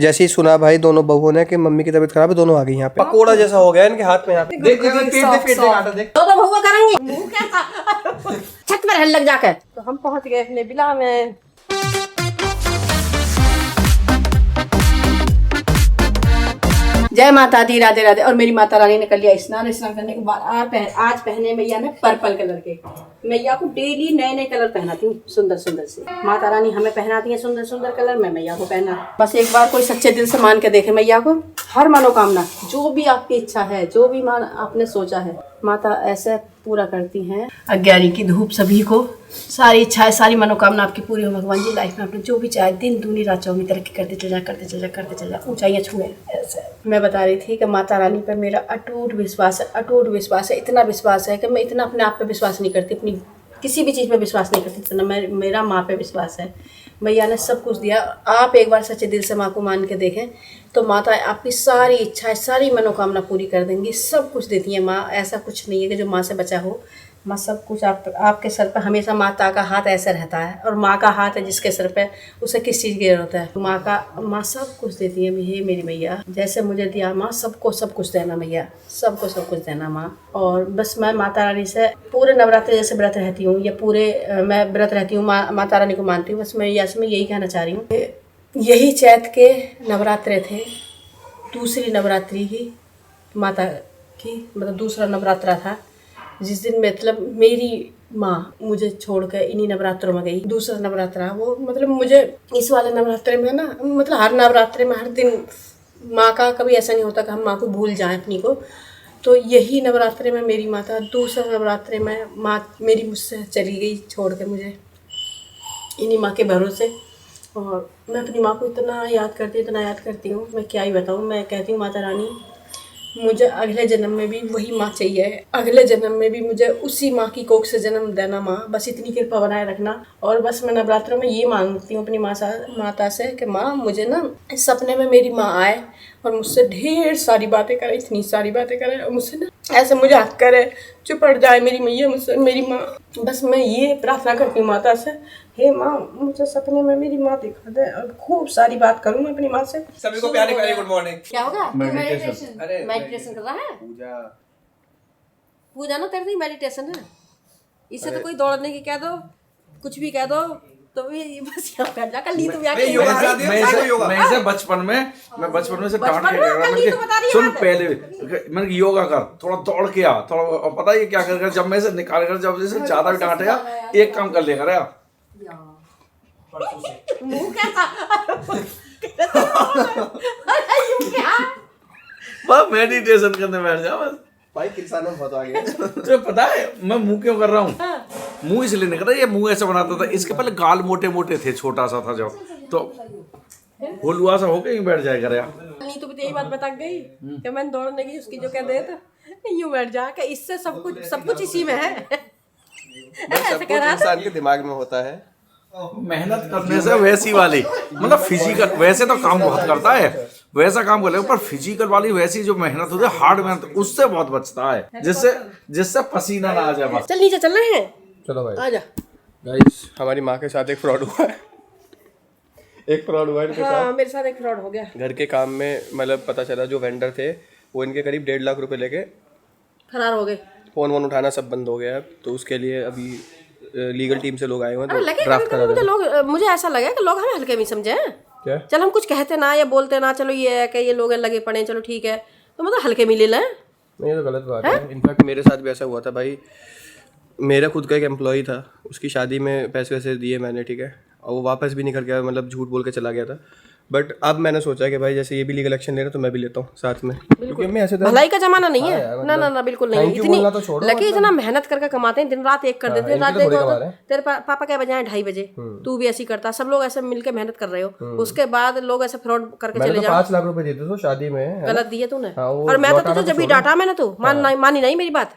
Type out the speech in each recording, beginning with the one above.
जैसे ही सुना भाई दोनों बहुओं ने कि मम्मी की तबीयत खराब है, दोनों आ गई यहाँ पे। पकोड़ा जैसा हो गया इनके हाथ में। यहाँ पे देख देख आटा देख। तो बहुआ करेंगे मुंह कैसा छत पर हल लग जाकर। तो हम पहुंच गए अपने बिला में। जय माता दी, राधे राधे। और मेरी माता रानी ने कर लिया स्नान करने के बाद आज पहने मैया ने पर्पल कलर के। मैया को डेली नए नए कलर पहनाती हूँ, सुंदर सुंदर से। माता रानी हमें पहनाती है सुंदर सुंदर कलर, मैं मैया को पहना। बस एक बार कोई सच्चे दिल से मान के देखे मैया को, हर मनोकामना जो भी आपकी इच्छा है, जो भी मान आपने सोचा है, माता ऐसे पूरा करती हैं। 11 की धूप सभी को, सारी इच्छाएं सारी मनोकामना आपकी पूरी हो भगवान जी। लाइफ में आपने जो भी चाहे, दिन दूनी रात चौगुनी तरक्की करते चल जा, ऊंचाइयां छुए। ऐसे मैं बता रही थी कि माता रानी पर मेरा अटूट विश्वास है। इतना विश्वास है कि मैं इतना अपने आप पे विश्वास नहीं करती, अपनी किसी भी चीज़ पे विश्वास नहीं करती इतना मेरा माँ पे विश्वास है। मैया ने सब कुछ दिया। आप एक बार सच्चे दिल से माँ को मान के देखें तो माता आपकी सारी इच्छाएं सारी मनोकामना पूरी कर देंगी। सब कुछ देती है माँ, ऐसा कुछ नहीं है कि जो माँ से बचा हो। माँ सब कुछ आपके सर पर हमेशा माता का हाथ ऐसा रहता है, और माँ का हाथ है जिसके सर पे, उसे किस चीज़ की जरूरत है। माँ सब कुछ देती है। हे मेरी मैया, जैसे मुझे दिया माँ, सबको सब कुछ देना मैया, सबको सब कुछ देना माँ। और बस मैं माता रानी से पूरे नवरात्रि जैसे व्रत रहती हूँ, या पूरे मैं व्रत रहती हूँ, माता रानी को मानती हूँ। बस मैं यही कहना चाह रही हूँ। यही चैत के नवरात्रे थे, दूसरी नवरात्रि ही माता की, मतलब दूसरा नवरात्रा था जिस दिन मतलब मेरी माँ मुझे छोड़कर इन्हीं नवरात्रों में गई। दूसरा नवरात्रा वो मतलब मुझे इस वाले नवरात्रे में ना, मतलब हर नवरात्रे में हर दिन माँ का कभी ऐसा नहीं होता कि हम माँ को भूल जाएं अपनी को। तो यही नवरात्रे में मेरी माता, दूसरा नवरात्रे में माँ मेरी मुझसे चली गई छोड़ के मुझे, इन्हीं माँ के भरोसे। और मैं अपनी माँ को इतना याद करती हूँ, मैं क्या ही बताऊँ। मैं कहती हूँ माता रानी मुझे अगले जन्म में भी वही माँ चाहिए, अगले जन्म में भी मुझे उसी माँ की कोख से जन्म देना माँ, बस इतनी कृपा बनाए रखना। और बस मैं नवरात्रों में ये मांगती हूँ अपनी माता से कि माँ मुझे ना सपने में मेरी माँ आए और मुझसे ढेर सारी बातें करे, इतनी सारी बातें करे, और मुझसे ना ऐसे मजाक करे, चुप पड़ जाए मेरी मैया मुझसे, मेरी माँ। बस मैं ये प्रार्थना करती हूँ माता से, हे माँ मुझे सपने में मेरी माँ दिखा दे, और खूब सारी बात करूँ मैं अपनी माँ से। सभी को प्यारी प्यारी गुड मॉर्निंग। क्या होगा? मेडिटेशन। अरे मेडिटेशन कर रहा है? पूजा ना तेरी मेडिटेशन है। इससे तो कोई दौड़ने की कह दो, कुछ भी कह दो, तो भी बस यहाँ कर जा। कल ली तुम मैं इसे बचपन में से डांट के सुन, पहले मैंने योगा कर, थोड़ा दौड़ के आ, थोड़ा पता है क्या कर, जब मैं इसे निकाल कर, जब इसे ज्यादा भी डांटेगा, एक काम कर लेगा यार, मुंह कैसा बस मेडिटेशन करने बैठ जा बस। भाई किसान में बहुत आगे। तुझे पता है मैं मुंह क्यों कर रहा हूँ? मुंह इसलिए नहीं कर रहा, ये मुंह ऐसा बनाता था, इसके पहले गाल मोटे मोटे थे, छोटा सा था जब, तो हुआ सा होके ही बैठ जाएगा यार। नहीं तो यही बात बता गई कि मैंने दौड़ने की उसकी जो कह दे तो यूं बैठ जा कि इससे सब कुछ इसी में है। सब कुछ इंसान के दिमाग में होता है। मेहनत करने से वैसी वाली, मतलब फिजिकल वैसे तो काम बहुत करता है, वैसा काम कर ले, पर फिजिकल वाली वैसी जो मेहनत होती है, हार्ड मेहनत, उससे बहुत बचता है, जिससे पसीना ना आ जाए बस। चल नीचे चल रहे हैं, चलो भाई आजा। गाइस, हमारी माँ के साथ एक फ्रॉड हुआ है। इनके साथ। मेरे साथ एक फ्रॉड हो गया घर के काम में, मतलब पता चला जो वेंडर थे वो इनके करीब 1.5 लाख रुपए लेके फरार हो गए। फोन उठाना सब बंद हो गया है। तो उसके लिए अभी लीगल टीम से लोग आए हुए हैं, अरे तो लगे ड्राफ्ट करा रहे मुझे ऐसा लगा कि लोग हमें हल्के में समझे हैं। क्या? चल हम कुछ कहते ना या बोलते ना, चलो ये है कि ये लोग लगे पड़े, चलो ठीक है, तो मतलब हल्के में ले लें। नहीं, तो गलत बात है। इनफैक्ट मेरे साथ भी ऐसा हुआ था भाई। मेरा खुद का एक एम्प्लॉय था, उसकी शादी में पैसे वैसे दिए मैंने, ठीक है, और वो वापस भी नहीं करके आया, मतलब झूठ बोल के चला गया था। बट अब मैंने सोचा कि भाई जैसे ये भी लीगल एक्शन ले रहा तो मैं भी लेता हूँ साथ में, क्योंकि मैं ऐसे भलाई का जमाना नहीं है। ना बिल्कुल नहीं। इतनी लकी इतना मेहनत करके कमाते हैं, दिन रात एक कर देते हैं। रात तेरे पापा क्या बजे 2:30 बजे, तू भी ऐसी करता, सब लोग ऐसे मिलके मेहनत कर रहे हो, उसके बाद लोग ऐसे फ्रॉड करके चले जाओ। 5 लाख रुपए दिए थे शादी में, गलत दिए तूने। और मैं तो तुझे जब भी डांटा मैंने, तो मानी नहीं मेरी बात,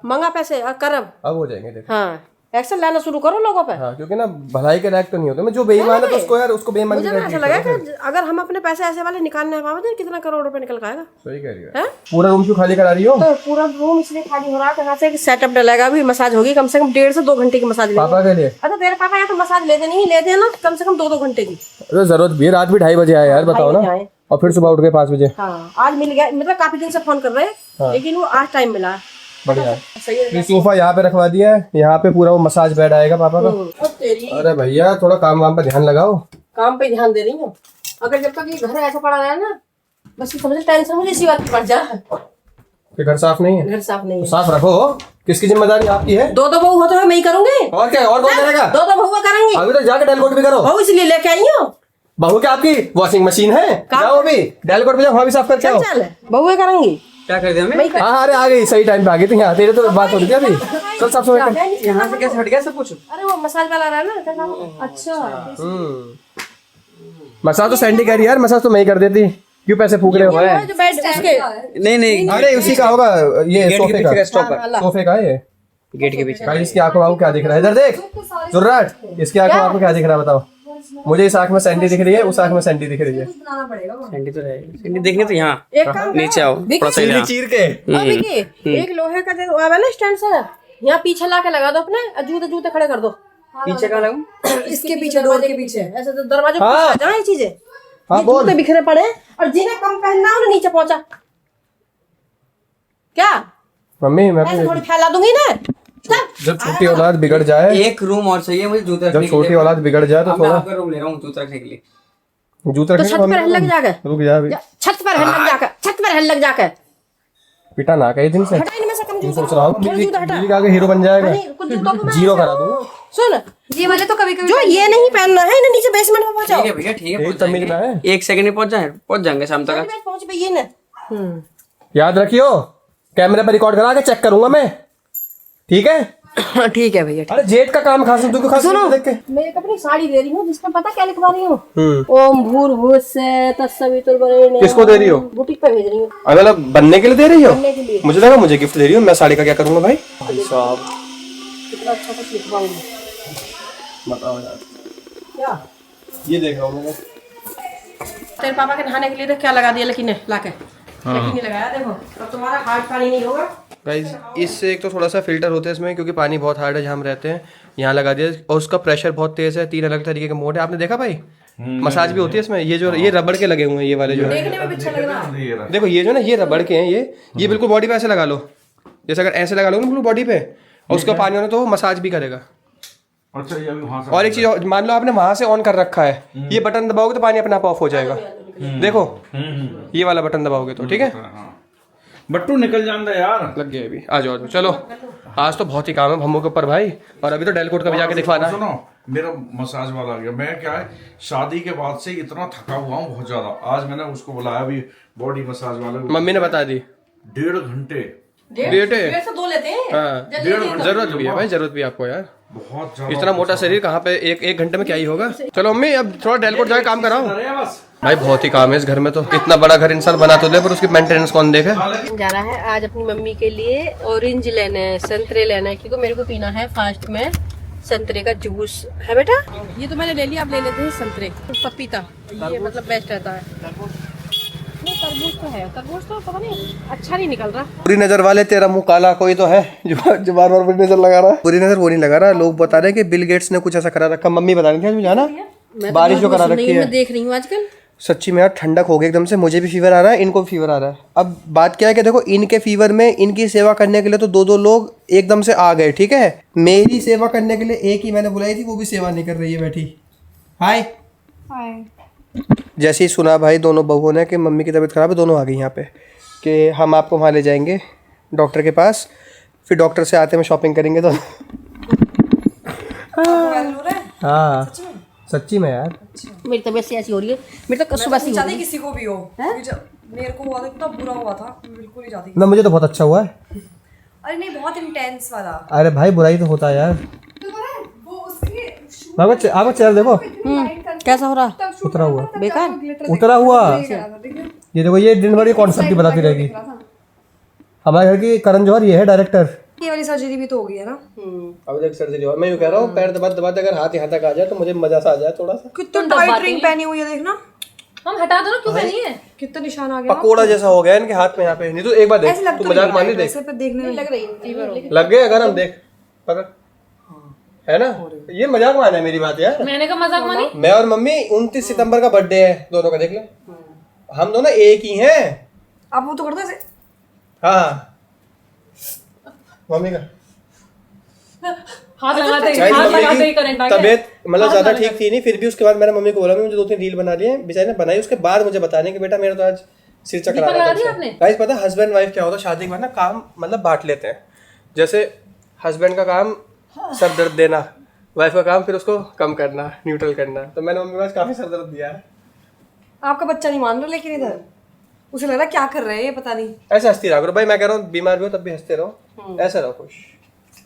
मांगा पैसे और कर, अब हो जाएंगे। हाँ एक्शन लेना शुरू करो लोगों पे। हाँ, क्योंकि ना भलाई के लायक तो नहीं होते। मैं जो बेईमान है तो उसको यार उसको बेईमान मुझे ना ऐसा लगा कि अगर हम अपने पैसे ऐसे वाले निकालने पावे तो कितना करोड़ रुपए निकल आएगा। सही कह रही है। हैं? पूरा रूम क्यों खाली करा रही हो? तो पूरा रूम इसलिए खाली हो रहा है, यहाँ से सेटअप डलेगा, अभी मसाज होगी, कम से कम 1.5 से 2 घंटे की मसाज लेंगे। पापा के लिए? अच्छा तेरे पापा यहाँ तो मसाज लेते नहीं, लेते हैं ना कम से कम 2-2 घंटे की। अरे जरूरत भी है, रात भी 2:30 बजे आए यार, बताओ ना। आए। और फिर सुबह उठ के 5 बजे। हाँ आज मिल गया, मतलब काफी दिन से फोन कर रहे हैं लेकिन वो आज टाइम मिला है। बढ़िया। सही है। ये सोफा यहाँ पे रखवा दिया है, यहाँ पे पूरा वो मसाज बेड आएगा पापा का। और तेरी अरे भैया थोड़ा काम वाम पे ध्यान लगाओ। काम पे ध्यान दे रही हूँ। अगर जब तक ये घर ऐसा पड़ा रहा है ना, बस समझ टेंशन मुझे इसी बात की पड़ जा। कि घर साफ नहीं है? घर साफ नहीं है। साफ रखो। किसकी जिम्मेदारी आपकी है? 2-2 बहू हो तो मैं ही करूंगी। और क्या, और कौन करेगा? 2-2 बहुआ करेंगी। अभी तो जाके डेलकोट भी करो। बहू इसलिए लेके आई हूँ। बहू क्या आपकी वॉशिंग मशीन है? जाओ अभी डेलकोट पे जाओ, वहाँ भी साफ करके आओ। चल बहुए करेंगी। क्या कर दिया मैं? मैं हाँ अरे आ गई, सही टाइम पे आ गई थी। यहाँ तेरे तो बात हो रही थी अभी। चल साफ सफाई कर। यहाँ से कैसे हट गया सब कुछ? अरे वो मसाज वाला रहा ना। अच्छा मसाज तो सैंडी कह रही है यार, मसाज तो मैं ही कर देती। क्यों पैसे फूक रहे हो? वो जो बेड उसके नहीं नहीं, अरे उसी का होगा ये गेट के सोफे पीछे का का। स्टॉपर, सोफे का है ये। गेट के पीछे। भाई इसकी आंखों में क्या दिख रहा है? इधर देख जुर्राट, इसकी आंखों में आपको क्या दिख रहा है बताओ? मुझे इस आंख में सैंडी दिख रही है, उस आंख में सैंडी दिख रही है। सैंडी तो रहेगी, सैंडी देखने तो यहाँ एक काम नीचे आओ थोड़ा सा यहाँ। चीर के एक लोहे का वो है ना स्टैंड सा, यहाँ पीछे ला के लगा दो अपने, जूते जूते खड़े कर दो पीछे कहाँ लगाऊं? इसके पीछे, डोर के पीछे, ऐसे तो दरवाजे हाँ। पे जाए चीजें। हाँ ये बोल। जूते बिखरे पड़े और जिन्हें कम पहनना हो ना नीचे पहुंचा। क्या मम्मी मैं ऐसे थोड़ी फैला दूंगी ना। चल। जब छोटी औलाद बिगड़ जाए, एक रूम और चाहिए मुझे जूते रखने जब के छोटी लिए। औलाद बिगड़ जाए तो अब मैं थोड़ा आपका रूम ले रहा हूँ जूते रखने के लिए। जूत तो रखने छत पर लग जाकर, रुक जा अभी। छत पर लग जाकर, छत पर लग जाकर पिटा ना कई दिन से हटा इनमें से कम जूता। सोच रहा हूँ थोड़ा जूता हटा। बीवी का आगे हीरो बन जाएगा, नहीं, कुछ जूतों को मैं जीरो ऐसे- करा दूंगा। सुन ये वाले तो कभी कभी जो ये नहीं पहनना है इन्हें नीचे बेसमेंट में पहुंचाओ। ठीक है भैया, ठीक है, यही पहुंच तमीज में है। जाएंगे। 1 सेकंड में पहुंच जाएंगे शाम तक। पहुंच पे ये ना। याद रखियो, कैमरे पर रिकॉर्ड करा के चेक करूंगा मैं, ठीक है? ठीक है भैया। अरे जेठ का काम खास तू क्यों खास देख के? मैं एक अपनी साड़ी दे रही हूँ जिसमें पता क्या लिखवा रही हूँ, ओम भूर्भुवस्सुः तत्सवितुर्वरेण्यं। किसको दे रही हो? बुटीक पे भेज रही हूँ अरे मतलब बनने के लिए दे रही हो? बनने के लिए। मुझे लगा मुझे गिफ्ट दे रही हो। मैं साड़ी का क्या करूंगा भाई? भाई साहब कितना अच्छा कुछ लिखवाऊंगी। बताओ यार, क्या ये देख रहा हूँ मैं। तेरे पापा के नहाने के लिए देख क्या लगा दिया लेकिन ने लाके लेकिन नहीं लगाया। देखो अब तुम्हारा हार्ड पानी नहीं होगा। गाइस इससे एक तो थोड़ा सा फिल्टर होता है इसमें, क्योंकि पानी बहुत हार्ड है जहाँ हम रहते हैं। यहाँ लगा दिया और उसका प्रेशर बहुत तेज है। 3 अलग तरीके के मोड है, आपने देखा भाई? मसाज भी होती है इसमें। ये जो ये रबड़ के लगे हुए हैं, ये वाले जो है, देखने में भी अच्छा लग रहा है। देखो ये जो ना ये रबड़ के हैं। ये बिल्कुल बॉडी पे ऐसे लगा लो, जैसे अगर ऐसे लगा लो ना बिल्कुल बॉडी पे, और उसका पानी होना तो वो मसाज भी करेगा। अच्छा ये अभी वहाँ से और एक चीज मान लो आपने वहां से ऑन कर रखा है, ये बटन दबाओगे तो पानी अपने आप ऑफ हो जाएगा। देखो ये वाला बटन दबाओगे तो ठीक है। बट्टू निकल जाता यार। लग गया अभी। आ जाओ चलो, आज तो बहुत ही काम है भम्मू के ऊपर भाई। और अभी तो डेलकोट का भी जाके दिखवाना है। सुनो मेरा मसाज वाला आ गया। मैं क्या है शादी के बाद से इतना थका हुआ हूँ बहुत ज्यादा। आज मैंने उसको बुलाया भी बॉडी मसाज वाले को। मम्मी ने बता दी 1.5 घंटे। डेट है। 1.5 लेते हैं। हाँ, 1.5 घंटे जरूरत भी है भाई, जरूरत भी है आपको यार। बहुत ज्यादा इतना मोटा शरीर कहाँ पे एक घंटे में क्या ही होगा। चलो मम्मी अब थोड़ा डेलकोट जाके काम कराओ अरे बस भाई। बहुत ही काम है इस घर में तो। इतना बड़ा घर इंसान बना तो दे, पर उसकी मेंटेनेंस कौन देखे। जा रहा है आज अपनी मम्मी के लिए ऑरेंज लेना है, संतरे लेना है, क्योंकि मेरे को पीना है फास्ट में संतरे का जूस है बेटा। ये तो मैंने ले लिया, अब ले लेते हैं संतरे। पपीता ये मतलब बेस्ट रहता है। नहीं तरबूज तो है, तरबूज तो पता नहीं अच्छा नहीं निकल रहा। बुरी नजर वाले तेरा मुंह काला कोई तो है जो बार बार बुरी नजर लगा रहा है। बुरी नजर वो नहीं लगा रहा, लोग बता रहे हैं कि बिल गेट्स ने कुछ ऐसा करा रखा। मम्मी बता रही थी मुझे जाना, बारिश जो करा रखी है। मैं देख रही हूँ आजकल सच्ची में यार ठंडक हो गई एकदम से। मुझे भी फीवर आ रहा है, इनको भी फीवर आ रहा है। अब बात क्या है कि देखो इनके फीवर में इनकी सेवा करने के लिए तो 2-2 लोग एकदम से आ गए, ठीक है। मेरी सेवा करने के लिए एक ही मैंने बुलाई थी, वो भी सेवा नहीं कर रही है बैठी। हाय जैसे ही सुना भाई दोनों बहुओं ने कि मम्मी की तबीयत खराब है, दोनों आ गई यहाँ पे कि हम आपको वहाँ ले जाएंगे डॉक्टर के पास। फिर डॉक्टर से आते में शॉपिंग करेंगे तो हाँ सच्ची में यार मेरी तबीयत से ऐसी हो रही है। मेरी तो सुबह से चाहती किसी को भी हो क्योंकि जब मेरे को हुआ था इतना बुरा हुआ था, मैं बिल्कुल नहीं चाहती। ना, मुझे तो बहुत अच्छा हुआ है। अरे नहीं बहुत इंटेंस वाला। अरे भाई बुराई तो होता है यार। आपको चेहरा देखो कैसा हो रहा, उतरा हुआ, बेकार उतरा हुआ। ये देखो ये दिन भर ये कॉन्सेप्ट ही बताती रहेगी। हमारे घर की करण जौहर ये है डायरेक्टर, ये वाली सर्जरी भी तो हो गई है ना। अब देख सर्जरी हुआ, मैं यूँ कह रहा हूँ पैर दबा दबा अगर हाथ यहाँ तक आ जाए तो मुझे मजा सा आ जाए थोड़ा सा। कितना टाइट रिंग पहनी हुई है देखना। हम हटा दो ना, क्यों पहनी है? कितना निशान आ गया। पकोड़ा जैसा हो गया इनके हाथ में यहाँ पे। नहीं तो एक बार देख, तू मजाक मान ली, देख ऐसे पे देखने में लग रही है फीवर हो गया। लग गए अगर हम देख पकड़, है ना? ये मजाक मान है मेरी बात यार। मैंने कहा मजाक मानी। मैं और मम्मी 29 सितंबर का बर्थडे है दोनों का, देख ले हम दोनों एक ही हैं। अब वो तो करता है ऐसे। हाँ मम्मी का हाथ लगाते ही, गाइस, हाथ मम्मी लगाते ही की करंट आ गया। तबीयत मतलब ज्यादा ठीक थी नहीं, फिर भी उसके बाद मैंने मम्मी को बोला मुझे 2-3 रील बना लिए, बेचारी ने बनाई। उसके बाद मुझे बताने कि बेटा मेरा तो आज सिर चकरा दीपक रहा लगा था। दिया आपने? गाइस पता है हस्बैंड वाइफ क्या होता है शादी के बाद ना, काम मतलब बांट लेते हैं। जैसे हस्बैंड का काम सर दर्द देना, वाइफ का काम फिर उसको कम करना, न्यूट्रल करना। तो मैंने मम्मी को आज काफी सर दर्द दिया है। आपका बच्चा नहीं मान रहा लेकिन इधर उसे लग रहा है क्या कर रहे हैं ये पता नहीं। ऐसे हंसती रहा करो भाई, मैं कह रहा हूँ बीमार भी हो तब भी हंसते रहो, ऐसे रहो खुश।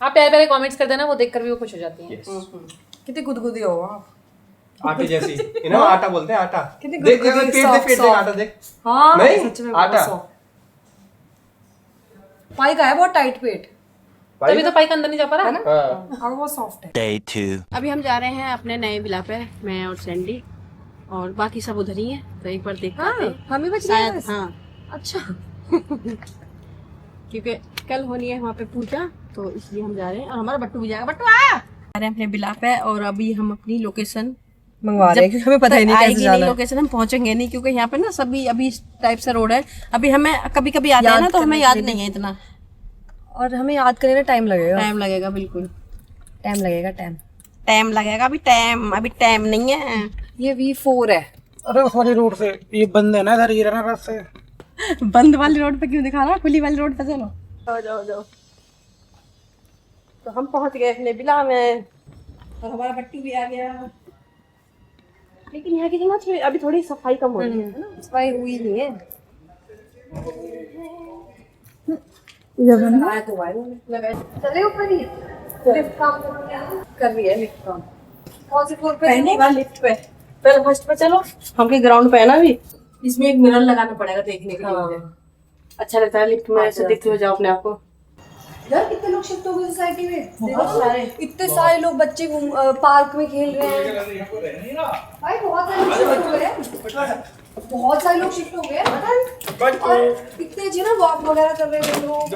आप प्यारे प्यारे कमेंट्स कर देना, वो देखकर भी वो खुश हो जाती हैं। कितनी गुदगुदी हो आप। आटे जैसी, इन्हें आटा बोलते हैं, आटा। कितनी देख गुदगुदी, देख, soft, पेट देख soft। आटा देख। हाँ नहीं, सच में आटा। पाई का है बहुत टाइट पेट तभी तो पाई का अंदर नहीं जा पा रहा है ना। हाँ और बहुत सॉफ्ट है। Day 2. अभी हम जा रहे हैं अपने नए विला पे, मैं और सैंडी, और बाकी सब उधर ही है। तो एक बार देख आते हैं। हम ही बच गए शायद बस। हाँ, अच्छा क्योंकि कल होनी है वहाँ पे पूजा, तो इसलिए हम जा रहे हैं। और हमारा बट्टू भी जाएगा। बट्टू आ रहे हैं अपने विला पे, और अभी हम अपनी लोकेशन मंगवा रहे हैं क्योंकि हमें पता ही नहीं कैसे आएगी जाना नहीं है। लोकेशन, हम पहुंचेंगे नहीं क्योंकि यहाँ पे ना सभी अभी इस टाइप से रोड है। अभी हमें कभी कभी आते हैं ना, तो हमें याद नहीं है इतना, और हमें याद करने में टाइम लगेगा। टाइम लगेगा, बिल्कुल टाइम लगेगा टाइम। टाइम लगेगा। अभी टाइम नहीं है। ये V4 है। अरे उस वाली रोड से ये बंद है ना, इधर ये रहना रास्ते। बंद वाली रोड पे क्यों दिखा रहा, खुली वाली रोड पे चलो। जाओ। तो हम पहुंच गए अपने विला में, और हमारा बट्टू भी आ गया। लेकिन यहाँ की जगह अभी थोड़ी सफाई कम हो रही है ना। सफाई हुई नहीं है। चले ऊपर ही लिफ्ट काम कर रही है। लिफ्ट काम कौन से फ्लोर पे? पहले वाला लिफ्ट पे, पहले फर्स्ट पे चलो। हमके ग्राउंड पे है ना अभी, इसमें एक मिरर लगाना पड़ेगा देखने के लिए। अच्छा लगता है लिफ्ट में ऐसे देखते हुए जाओ अपने आप को। यार कितने लोग शिफ्ट हो गए सोसाइटी में। बहुत सारे, इतने सारे लोग, बच्चे पार्क में खेल रहे हैं। भाई बहुत सारे लोग शिफ्ट हो गए हैं। बहुत सारे लोग शिफ्ट हो गए हैं, पता है? और इतने जी ना वॉक वगैरह कर रहे हैं लोग,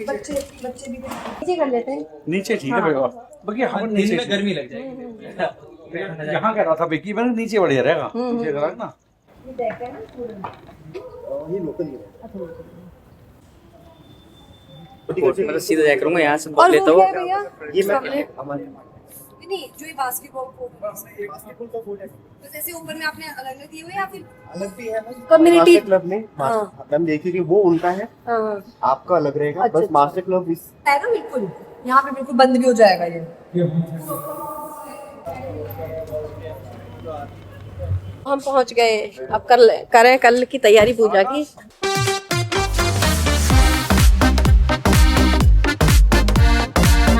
बच्चे भी नीचे कर लेते हैं। नीचे ठीक है भैया, बाकी हम नीचे में गर्मी लग जाएगी। यहाँ कह रहा था विकी, मैंने नीचे बढ़िया रहेगा, नीचे करा ना। मतलब सीधा जाया करूंगा यहाँ से और लेता वो हूँ। क्या है भैया? नहीं, जो ये बास्केटबॉल कोर्ट है, तो जैसे ऊपर में आपने अलग दिए हुए या फिर अलग भी है कम्युनिटी क्लब में। मैम देखिए कि वो उनका है, आपका अलग रहेगा। अच्छा, बस मास्टर क्लब इस है ना, बिल्कुल यहाँ पे बिल्कुल बंद भी हो जाएगा ये। हम पहुंच गए। अब करें कल की तैयारी पूजा की।